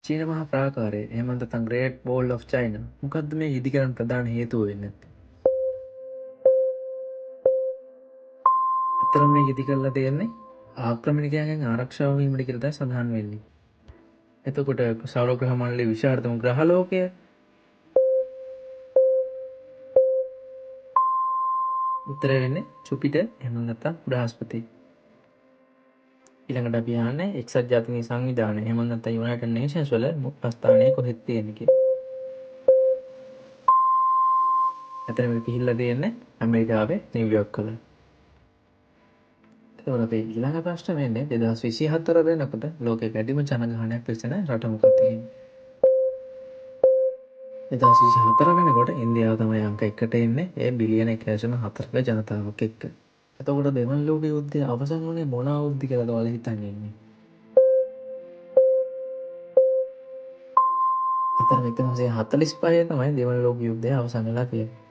චීන මහා ප්‍රාකාරය එහෙම නැත්නම් ග්‍රේට් වෝල් ඔෆ් චයිනා මොකද්ද මේ ඉදිකරන ප්‍රධාන හේතුව වෙන්නේ? අතරම මේක ඉදි කරලා තියෙන්නේ ආක්‍රමණිකයන්ගෙන් ආරක්ෂා වීමට කියලා තමයි සඳහන් වෙන්නේ. එතකොට සෞර ග්‍රහ මණ්ඩලයේ විශාලතම ග්‍රහලෝකය උත්තර වෙන්නේ ජුපිටර් එහෙම නැත්නම් බ්‍රහස්පති. ඊළඟට අපි අහන්නේ එක්සත් ජාතීන්ගේ සංවිධානය එහෙම නැත්නම් යුනයිටඩ් නේෂන්ස් වල මුඛ්‍ය ස්ථානය කොහෙද තියෙන්නේ කියලා. එතන මේ පිහිල්ලා තියෙන්නේ ඇමරිකාවේ නිව්යෝර්ක් වල. එතකොට අපේ ඊළඟ ප්‍රශ්න වෙන්නේ 2024 වෙනකොට ලෝකයේ වැඩිම ජනගහනයක් වෙච්ච රට මොකක්ද කියන්නේ. 2024 වෙනකොට ඉන්දියාව තමයි අංක 1ට එන්නේ ඒ බිලියන 1.4ක ජනතාවක් එක්ක. එතකොට දෙවන ලෝක යුද්ධය අවසන් වුණේ මොන අවුරුද්ද කියලාද ඔයාලා හිතන්නේ ඉන්නේ? අතන 1945 තමයි දෙවන ලෝක යුද්ධය අවසන් වෙලා තියෙන්නේ.